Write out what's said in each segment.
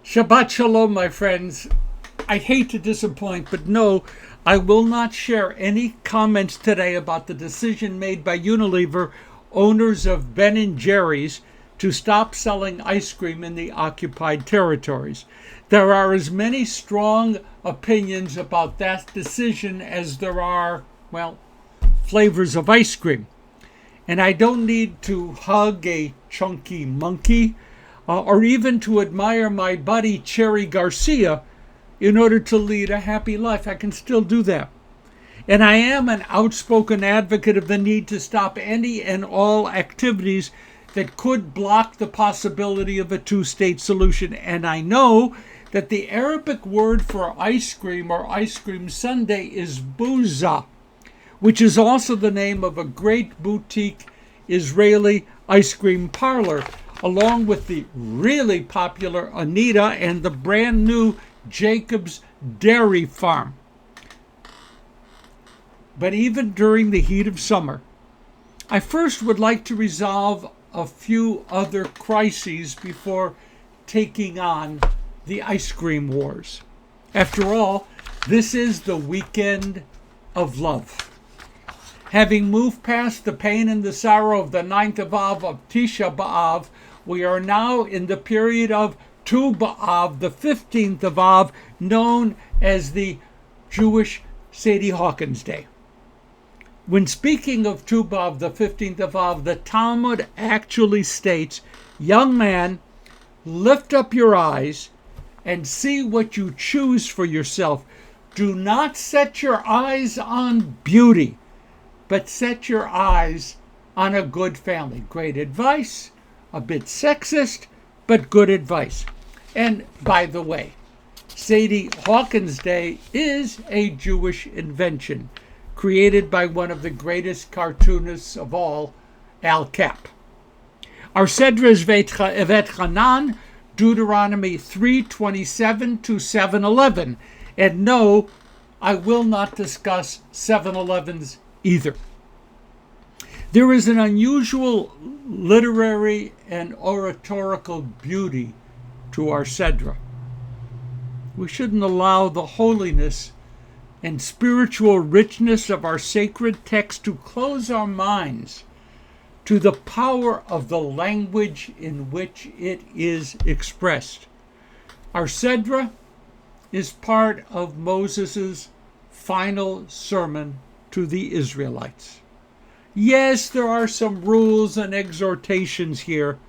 Shabbat Shalom, my friends. I hate to disappoint, but no, I will not share any comments today about the decision made by Unilever, owners of Ben & Jerry's, to stop selling ice cream in the occupied territories. There are as many strong opinions about that decision as there are, flavors of ice cream. And I don't need to hug a chunky monkey or even to admire my buddy Cherry Garcia in order to lead a happy life. I can still do that. And I am an outspoken advocate of the need to stop any and all activities that could block the possibility of a two-state solution. And I know that the Arabic word for ice cream or ice cream sundae is bouza, which is also the name of a great boutique Israeli ice cream parlor, along with the really popular Anita and the brand new Jacob's Dairy Farm. But even during the heat of summer, I first would like to resolve a few other crises before taking on the ice cream wars. After all, this is the weekend of love. Having moved past the pain and the sorrow of the 9th of Av of Tisha B'Av, we are now in the period of Tu B'Av, the 15th of Av, known as the Jewish Sadie Hawkins Day. When speaking of Tu B'Av, the 15th of Av, the Talmud actually states, "Young man, lift up your eyes and see what you choose for yourself. Do not set your eyes on beauty, but set your eyes on a good family." Great advice, a bit sexist, but good advice. And by the way, Sadie Hawkins Day is a Jewish invention, created by one of the greatest cartoonists of all, Al Capp. Our Sedra is Evet Hanan, Deuteronomy 3:27 to 7:11. And no, I will not discuss 7-Elevens either. There is an unusual literary and oratorical beauty to our Sedra. We shouldn't allow the holiness and spiritual richness of our sacred text to close our minds to the power of the language in which it is expressed. Our Sedra is part of Moses' final sermon to the Israelites. Yes, there are some rules and exhortations here,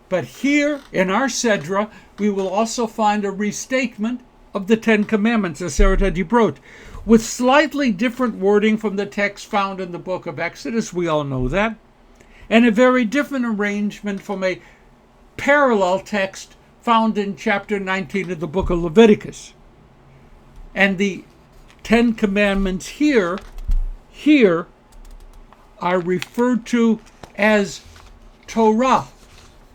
but here in our Sedra, we will also find a restatement of the Ten Commandments, Aseret HaDibrot, with slightly different wording from the text found in the book of Exodus, we all know that, and a very different arrangement from a parallel text found in chapter 19 of the book of Leviticus. And the Ten Commandments here are referred to as Torah.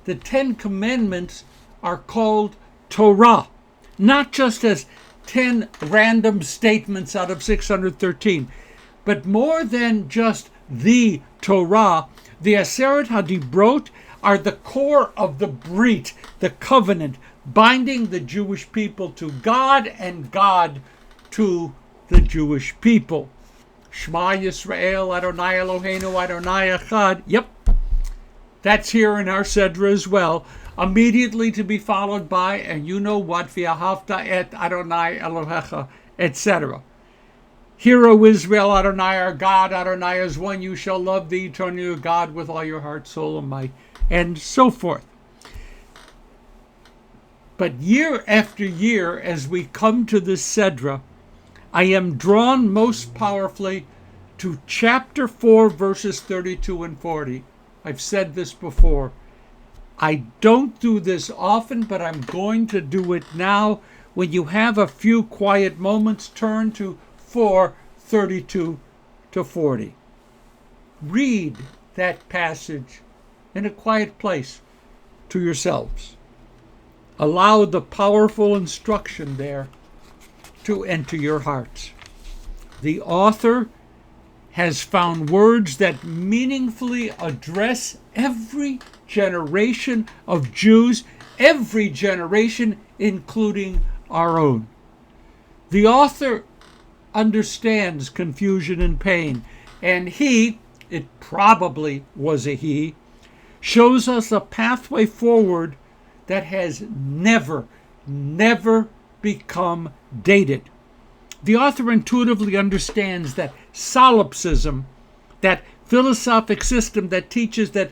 The Ten Commandments are called Torah, not just as 10 random statements out of 613, but more than just the Torah. The Aseret HaDibrot are the core of the Brit, the covenant, binding the Jewish people to God and God to the Jewish people. Shema Yisrael, Adonai Eloheinu, Adonai Echad. Yep, that's here in our Sedra as well. Immediately to be followed by, and you know what, V'ahavta et Adonai Elohecha, etc. Hear, O Israel, Adonai our God, Adonai is one. You shall love the eternal God with all your heart, soul, and might, and so forth. But year after year, as we come to this Sedra, I am drawn most powerfully to chapter 4, verses 32 and 40. I've said this before. I don't do this often, but I'm going to do it now. When you have a few quiet moments, turn to 4:32 to 40. Read that passage in a quiet place to yourselves. Allow the powerful instruction there to enter your hearts. The author has found words that meaningfully address every generation of Jews every generation, including our own. The author understands confusion and pain, and he, it probably was a he, shows us a pathway forward that has never become dated. The author intuitively understands that solipsism, that philosophic system that teaches that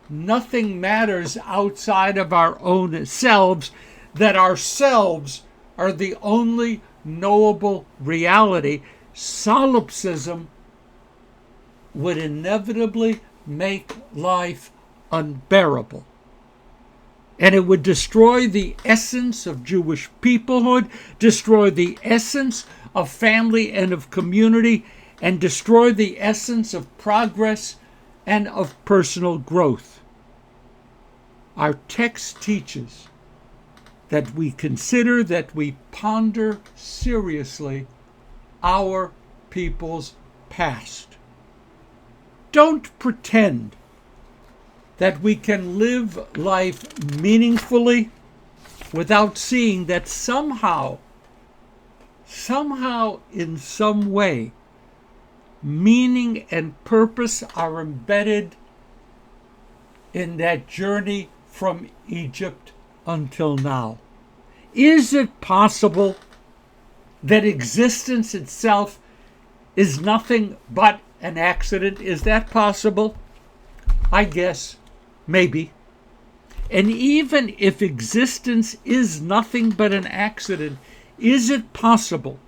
nothing matters outside of our own selves, that ourselves are the only knowable reality, solipsism would inevitably make life unbearable. And it would destroy the essence of Jewish peoplehood, destroy the essence of family and of community, and destroy the essence of progress and of personal growth. Our text teaches that we consider, that we ponder seriously our people's past. Don't pretend that we can live life meaningfully without seeing that somehow, in some way, meaning and purpose are embedded in that journey from Egypt until now. Is it possible that existence itself is nothing but an accident? Is that possible? I guess maybe. And even if existence is nothing but an accident, is it possible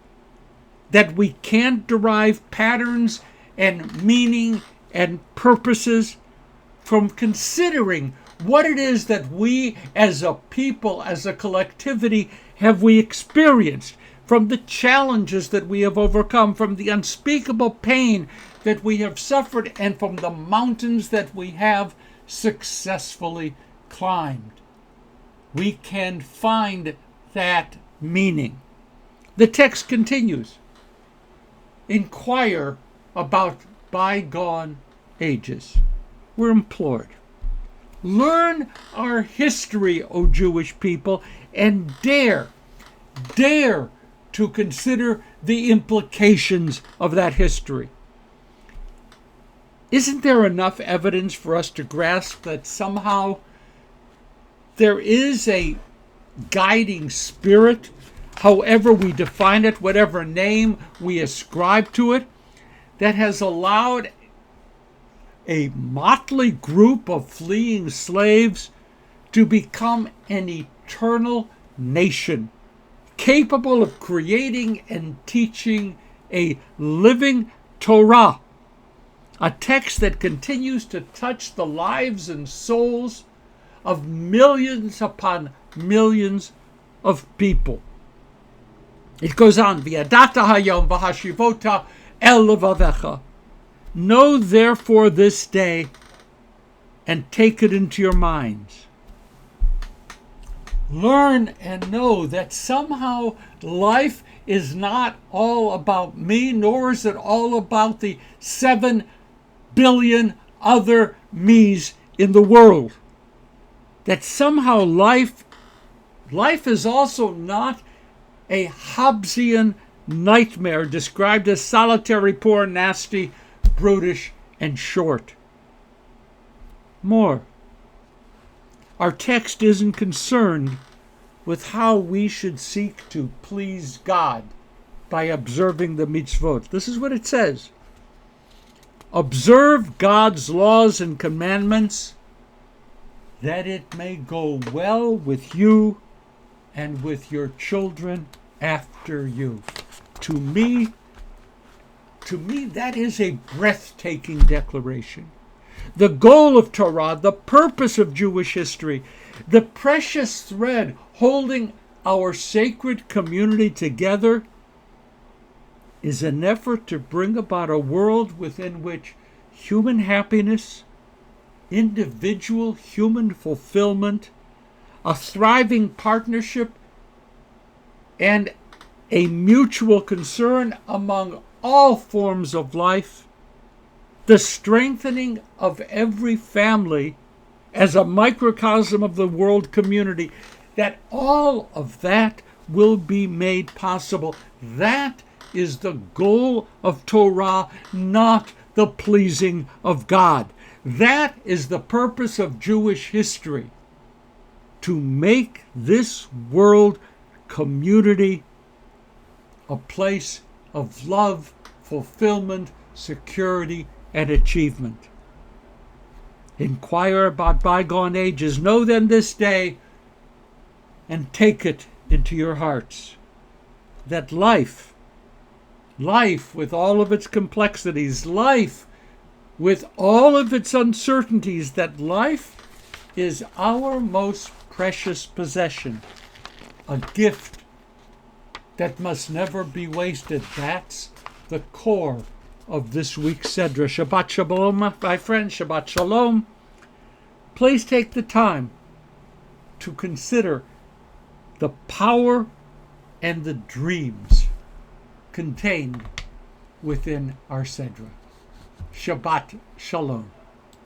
that we can't derive patterns and meaning and purposes from considering what it is that we as a people, as a collectivity, have we experienced, from the challenges that we have overcome, from the unspeakable pain that we have suffered, and from the mountains that we have successfully climbed. We can find that meaning. The text continues. Inquire about bygone ages. We're implored. Learn our history, O Jewish people, and dare to consider the implications of that history. Isn't there enough evidence for us to grasp that somehow there is a guiding spirit, however we define it, whatever name we ascribe to it, that has allowed a motley group of fleeing slaves to become an eternal nation, capable of creating and teaching a living Torah, a text that continues to touch the lives and souls of millions upon millions of people. It goes on, V'yadata hayom v'hashivota el levavecha. Know therefore this day and take it into your minds. Learn and know that somehow life is not all about me, nor is it all about the 7 billion other me's in the world. That somehow life is also not a Hobbesian nightmare described as solitary, poor, nasty, brutish, and short. More, our text isn't concerned with how we should seek to please God by observing the mitzvot. This is what it says. Observe God's laws and commandments, that it may go well with you and with your children after you. To me, that is a breathtaking declaration. The goal of Torah, the purpose of Jewish history, the precious thread holding our sacred community together is an effort to bring about a world within which human happiness, individual human fulfillment, a thriving partnership, and a mutual concern among all forms of life, the strengthening of every family as a microcosm of the world community, that all of that will be made possible. That is the goal of Torah, not the pleasing of God. That is the purpose of Jewish history, to make this world community a place of love, fulfillment, security, and achievement. Inquire about bygone ages. Know them this day and take it into your hearts that life with all of its complexities, life with all of its uncertainties, that life is our most precious possession, a gift that must never be wasted. That's the core of this week's Sedra. Shabbat Shalom, my friends. Shabbat Shalom. Please take the time to consider the power and the dreams contained within our Sedra. Shabbat Shalom.